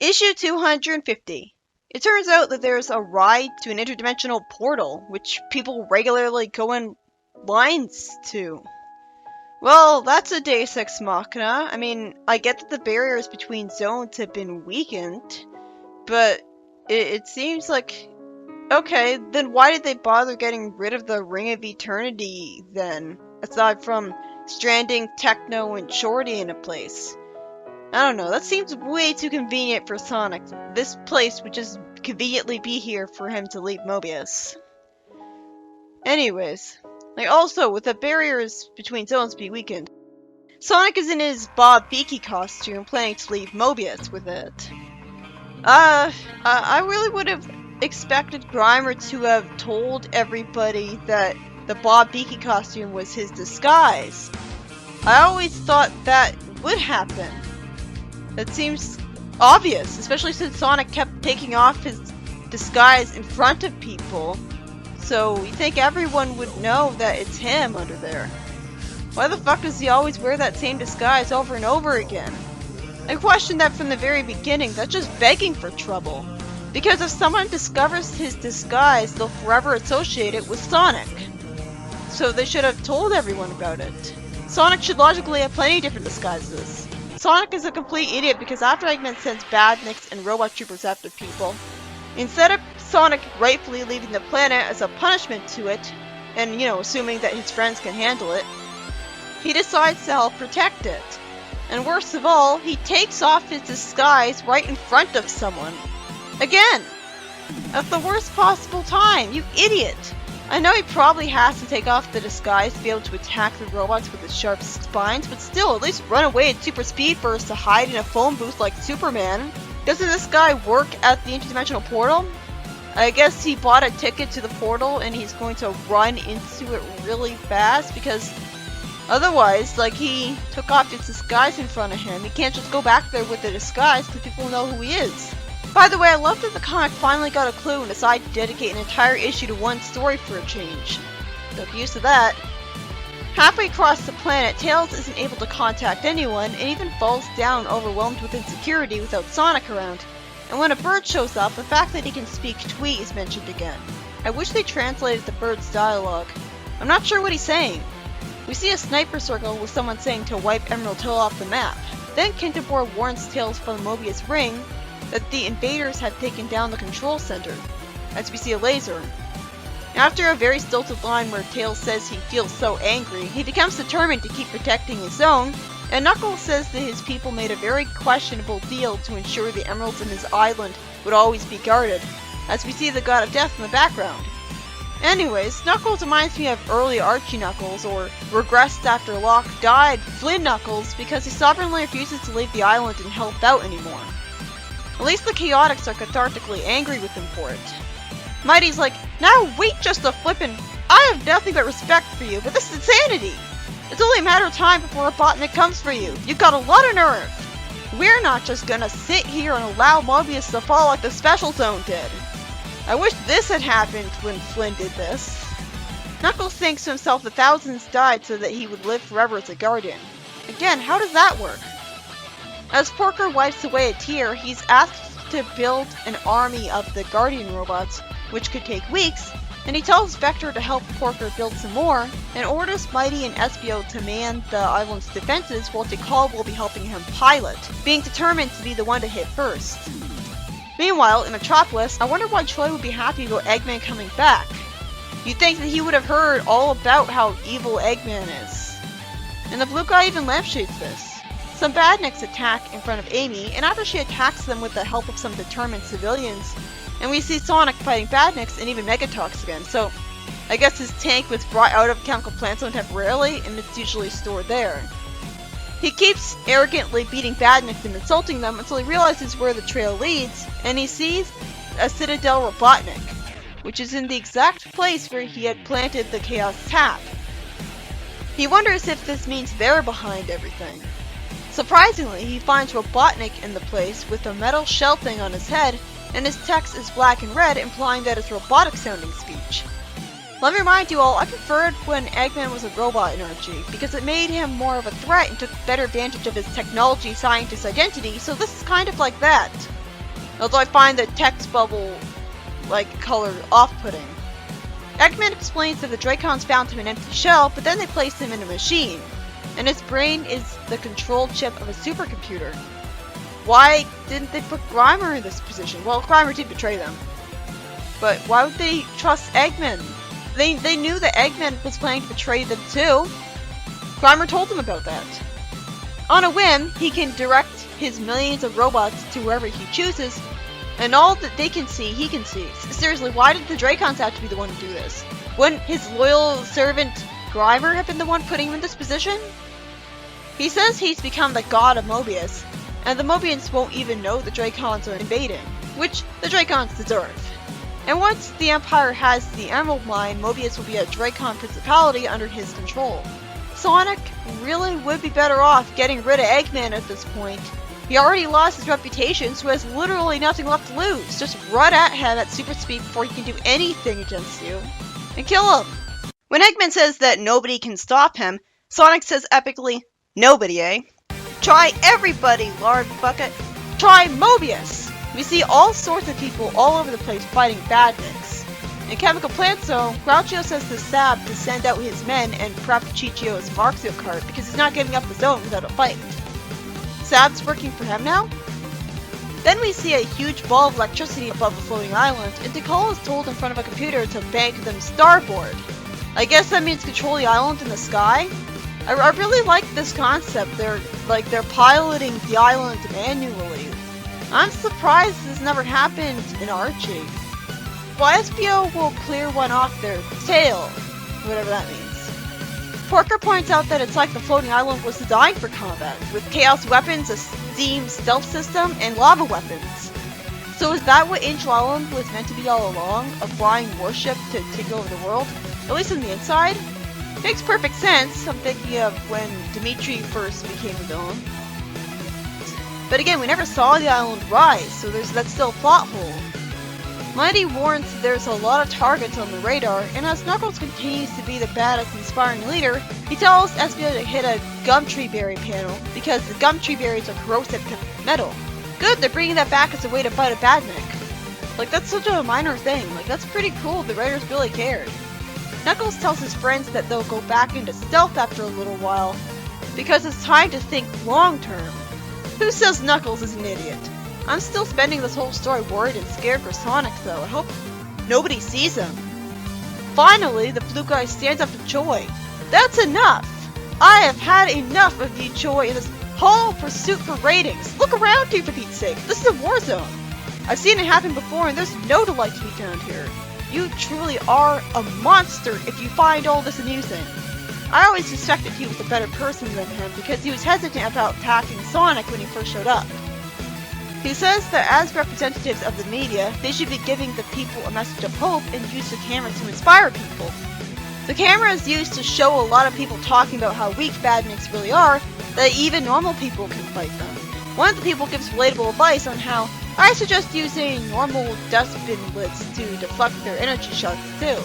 Issue 250. It turns out that there's a ride to an interdimensional portal, which people regularly go in lines to. Well, that's a Deus Ex Machina. I mean, I get that the barriers between zones have been weakened, but it seems like... Okay, then why did they bother getting rid of the Ring of Eternity, then? Aside from stranding Techno and Shorty in a place. I don't know, that seems way too convenient for Sonic. This place would just conveniently be here for him to leave Mobius. Anyways, also, with the barriers between zones being weakened, Sonic is in his Bob Beaky costume, planning to leave Mobius with it. I really would have expected Grimer to have told everybody that the Bob Beaky costume was his disguise. I always thought that would happen. That seems obvious, especially since Sonic kept taking off his disguise in front of people. So you think everyone would know that it's him under there. Why the fuck does he always wear that same disguise over and over again? I questioned that from the very beginning. That's just begging for trouble. Because if someone discovers his disguise, they'll forever associate it with Sonic. So they should have told everyone about it. Sonic should logically have plenty of different disguises. Sonic is a complete idiot because after Eggman sends Badniks and robot troopers after people, instead of Sonic rightfully leaving the planet as a punishment to it, and assuming that his friends can handle it, he decides to help protect it. And worst of all, he takes off his disguise right in front of someone. Again! At the worst possible time, you idiot! I know he probably has to take off the disguise to be able to attack the robots with his sharp spines, but still, at least run away at super speed first to hide in a phone booth like Superman. Doesn't this guy work at the interdimensional portal? I guess he bought a ticket to the portal and he's going to run into it really fast because otherwise, he took off his disguise in front of him. He can't just go back there with the disguise because people know who he is. By the way, I love that the comic finally got a clue and decided to dedicate an entire issue to one story for a change. So get used to that. Halfway across the planet, Tails isn't able to contact anyone and even falls down overwhelmed with insecurity without Sonic around. And when a bird shows up, the fact that he can speak Tweet is mentioned again. I wish they translated the bird's dialogue. I'm not sure what he's saying. We see a sniper circle with someone saying to wipe Emerald Hill off the map. Then Kinterbor warns Tails from the Mobius ring that the invaders have taken down the control center, as we see a laser. After a very stilted line where Tails says he feels so angry, he becomes determined to keep protecting his own, and Knuckles says that his people made a very questionable deal to ensure the emeralds in his island would always be guarded, as we see the God of Death in the background. Anyways, Knuckles reminds me of early Archie Knuckles, or regressed after Locke died Flynn Knuckles, because he stubbornly refuses to leave the island and help out anymore. At least the Chaotix are cathartically angry with him for it. Mighty's like, now wait just a flippin', I have nothing but respect for you, but this is insanity! It's only a matter of time before Robotnik comes for you. You've got a lot of nerve! We're not just gonna sit here and allow Mobius to fall like the Special Zone did. I wish this had happened when Flynn did this. Knuckles thinks to himself that thousands died so that he would live forever as a guardian. Again, how does that work? As Porker wipes away a tear, he's asked to build an army of the Guardian robots, which could take weeks, and he tells Vector to help Porker build some more, and orders Mighty and Espio to man the island's defenses while Tikal will be helping him pilot, being determined to be the one to hit first. Meanwhile, in Metropolis, I wonder why Troy would be happy about Eggman coming back. You'd think that he would have heard all about how evil Eggman is. And the blue guy even lampshades this. Some badniks attack in front of Amy, and after she attacks them with the help of some determined civilians, and we see Sonic fighting badniks and even Megatox again, so I guess his tank was brought out of Chemical Plant Zone temporarily, and it's usually stored there. He keeps arrogantly beating badniks and insulting them until he realizes where the trail leads, and he sees a Citadel Robotnik, which is in the exact place where he had planted the Chaos Tap. He wonders if this means they're behind everything. Surprisingly, he finds Robotnik in the place with a metal shell thing on his head, and his text is black and red, implying that it's robotic sounding speech. Let me remind you all, I preferred when Eggman was a robot in Archie, because it made him more of a threat and took better advantage of his technology scientist identity, so this is kind of like that. although I find the text bubble color off-putting. Eggman explains that the Dracons found him in an empty shell, but then they placed him in a machine, and his brain is the control chip of a supercomputer. Why didn't they put Grimer in this position? Well, Grimer did betray them. But why would they trust Eggman? They knew that Eggman was planning to betray them too. Grimer told them about that. On a whim, he can direct his millions of robots to wherever he chooses, and all that they can see, he can see. Seriously, why did the Dracons have to be the one to do this? Wouldn't his loyal servant Grimer have been the one putting him in this position? He says he's become the god of Mobius, and the Mobians won't even know the Dracons are invading, which the Dracons deserve. And once the Empire has the Emerald Mine, Mobius will be a Dracon principality under his control. Sonic really would be better off getting rid of Eggman at this point. He already lost his reputation, so has literally nothing left to lose. Just run at him at super speed before he can do anything against you, and kill him. When Eggman says that nobody can stop him, Sonic says epically, "Nobody, eh? Try everybody, lard bucket. Try Mobius." We see all sorts of people all over the place fighting badniks. In Chemical Plant Zone, Groucho says to Sab to send out his men and prep Chichio's Marxio cart because he's not giving up the zone without a fight. Sab's working for him now? Then we see a huge ball of electricity above the floating island, and Tikal is told in front of a computer to bank them starboard. I guess that means control the island in the sky? I really like this concept. They're piloting the island manually. I'm surprised this never happened in Archie. Well, SBO will clear one off their tail, whatever that means. Porker points out that it's like the floating island was designed for combat, with chaos weapons, a steam stealth system, and lava weapons. So is that what Angel Island was meant to be all along? A flying warship to take over the world? At least on the inside? Makes perfect sense. I'm thinking of when Dimitri first became a villain. But again, we never saw the island rise, so that's still a plot hole. Mighty warns there's a lot of targets on the radar, and as Knuckles continues to be the badass inspiring leader, he tells SBO to hit a Gumtree Berry panel, because the Gumtree Berries are corrosive to metal. Good, they're bringing that back as a way to fight a badnik. That's such a minor thing. That's pretty cool, the writers really cared. Knuckles tells his friends that they'll go back into stealth after a little while, because it's time to think long term. Who says Knuckles is an idiot? I'm still spending this whole story worried and scared for Sonic though. I hope nobody sees him. Finally, the blue guy stands up to Choi. That's enough! I have had enough of you, Choi, in this whole pursuit for ratings. Look around you, for Pete's sake. This is a war zone. I've seen it happen before, and there's no delight to be found here. You truly are a monster if you find all this amusing. I always suspected he was a better person than him because he was hesitant about attacking Sonic when he first showed up. He says that as representatives of the media, they should be giving the people a message of hope and use the camera to inspire people. The camera is used to show a lot of people talking about how weak badniks really are, that even normal people can fight them. One of the people gives relatable advice on how I suggest using normal dustbin lids to deflect their energy shots too.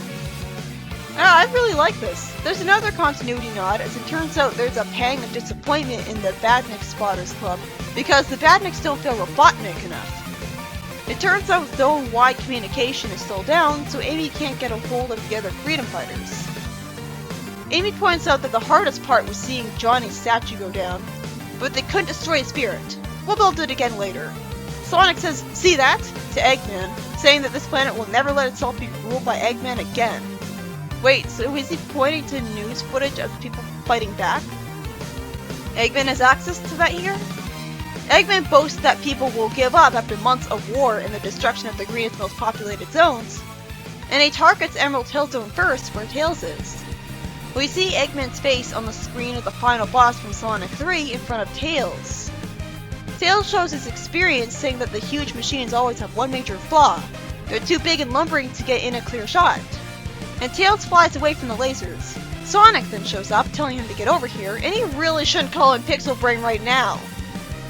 I really like this. There's another continuity nod, as it turns out there's a pang of disappointment in the Badnik Spotters Club, because the Badniks don't feel robotnik enough. It turns out zone-wide communication is still down, so Amy can't get a hold of the other freedom fighters. Amy points out that the hardest part was seeing Johnny's statue go down, but they couldn't destroy his spirit. We'll build it again later. Sonic says, "See that?" to Eggman, saying that this planet will never let itself be ruled by Eggman again. Wait, so is he pointing to news footage of people fighting back? Eggman has access to that here? Eggman boasts that people will give up after months of war and the destruction of the greenest, most populated zones, and he targets Emerald Hill Zone first, where Tails is. We see Eggman's face on the screen of the final boss from Sonic 3 in front of Tails. Tails shows his experience, saying that the huge machines always have one major flaw. They're too big and lumbering to get in a clear shot. And Tails flies away from the lasers. Sonic then shows up, telling him to get over here, and he really shouldn't call him Pixel Brain right now.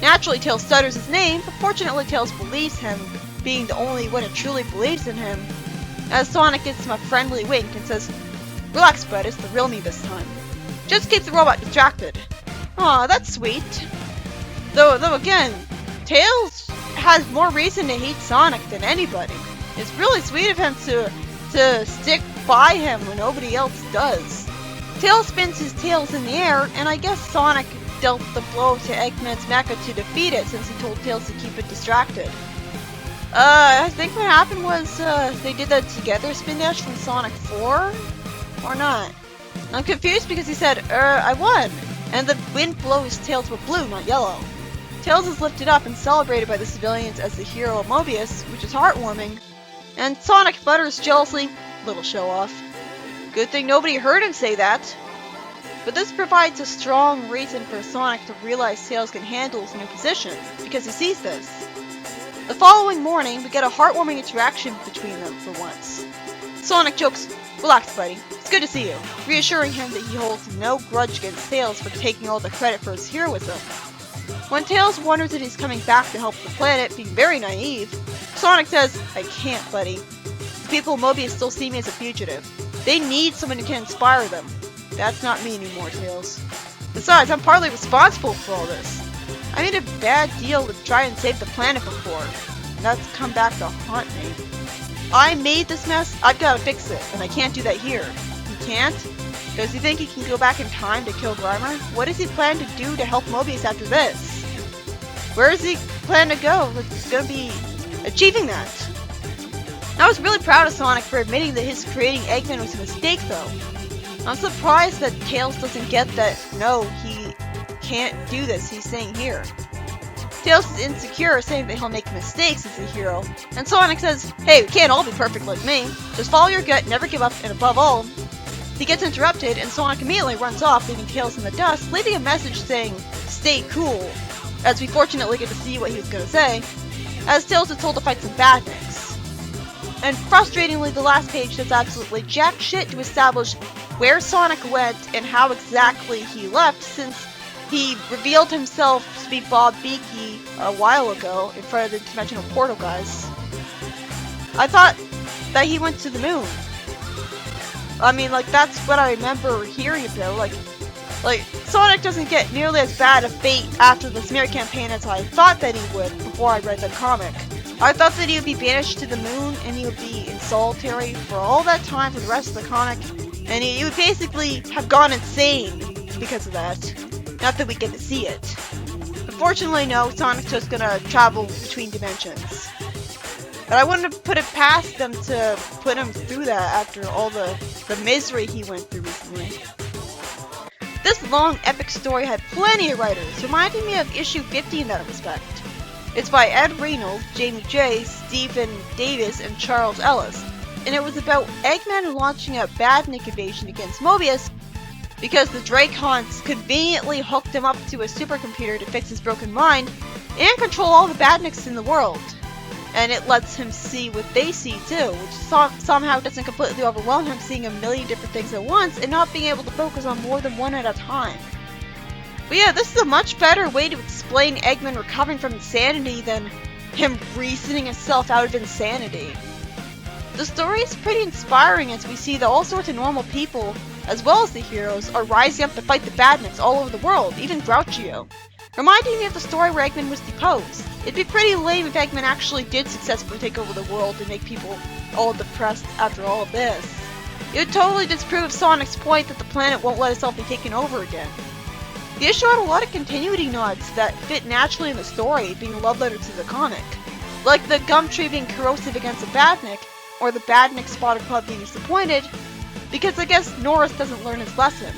Naturally, Tails stutters his name, but fortunately Tails believes him, being the only one who truly believes in him, as Sonic gives him a friendly wink and says, "Relax, bud, it's the real me this time. Just keep the robot distracted." Aw, that's sweet. Though again, Tails has more reason to hate Sonic than anybody. It's really sweet of him to stick by him when nobody else does. Tails spins his tails in the air, and I guess Sonic dealt the blow to Eggman's mecha to defeat it since he told Tails to keep it distracted. I think what happened was they did that together spin dash from Sonic 4? Or not? I'm confused because he said, I won! And the wind blows Tails were blue, not yellow. Tails is lifted up and celebrated by the civilians as the hero of Mobius, which is heartwarming. And Sonic mutters jealously, little show off. Good thing nobody heard him say that. But this provides a strong reason for Sonic to realize Tails can handle his new position, because he sees this. The following morning, we get a heartwarming interaction between them for once. Sonic jokes, relax buddy, it's good to see you, reassuring him that he holds no grudge against Tails for taking all the credit for his heroism. When Tails wonders that he's coming back to help the planet, being very naive, Sonic says, I can't buddy. The people of Mobius still see me as a fugitive. They need someone who can inspire them. That's not me anymore, Tails. Besides, I'm partly responsible for all this. I made a bad deal to try and save the planet before, and that's come back to haunt me. I made this mess, I've got to fix it, and I can't do that here. He can't? Does he think he can go back in time to kill Grimer? What does he plan to do to help Mobius after this? Where does he plan to go that's going to be achieving that? I was really proud of Sonic for admitting that his creating Eggman was a mistake though. I'm surprised that Tails doesn't get that, no, he can't do this, he's saying here. Tails is insecure, saying that he'll make mistakes as a hero, and Sonic says, hey, we can't all be perfect like me. Just follow your gut, never give up, and above all, he gets interrupted, and Sonic immediately runs off, leaving Tails in the dust, leaving a message saying, stay cool, as we fortunately get to see what he was going to say, as Tails is told to fight some badniks. And frustratingly, the last page does absolutely jack shit to establish where Sonic went and how exactly he left, since he revealed himself to be Bob Beaky a while ago in front of the Dimensional Portal guys. I thought that he went to the moon. I mean, like, that's what I remember hearing about. Like, Sonic doesn't get nearly as bad a fate after the smear campaign as I thought that he would before I read the comic. I thought that he would be banished to the moon and he would be in solitary for all that time for the rest of the comic, and he would basically have gone insane because of that. Not that we get to see it. Unfortunately, no, Sonic's just gonna travel between dimensions. But I wouldn't have put it past them to put him through that after all the misery he went through recently. This long, epic story had plenty of writers, reminding me of issue 50 in that respect. It's by Ed Reynolds, Jamie J., Stephen Davis, and Charles Ellis, and it was about Eggman launching a badnik invasion against Mobius because the Dracons conveniently hooked him up to a supercomputer to fix his broken mind and control all the badniks in the world. And it lets him see what they see too, which somehow doesn't completely overwhelm him seeing a million different things at once and not being able to focus on more than one at a time. But yeah, this is a much better way to explain Eggman recovering from insanity than him reasoning himself out of insanity. The story is pretty inspiring as we see that all sorts of normal people, as well as the heroes, are rising up to fight the badniks all over the world, even Grouchio. Reminding me of the story where Eggman was deposed. It'd be pretty lame if Eggman actually did successfully take over the world and make people all depressed after all of this. It would totally disprove Sonic's point that the planet won't let itself be taken over again. The issue had a lot of continuity nods that fit naturally in the story, being a love letter to the comic. Like the gum tree being corrosive against a badnik, or the badnik spotted club being disappointed, because I guess Norris doesn't learn his lesson.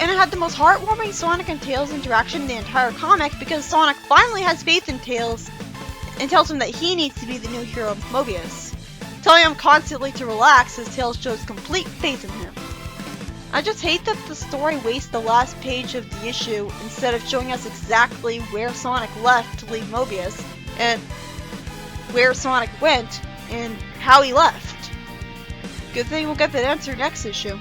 And it had the most heartwarming Sonic and Tails interaction in the entire comic because Sonic finally has faith in Tails and tells him that he needs to be the new hero of Mobius, telling him constantly to relax as Tails shows complete faith in him. I just hate that the story wastes the last page of the issue instead of showing us exactly where Sonic left to leave Mobius and where Sonic went and how he left. Good thing we'll get that answer next issue.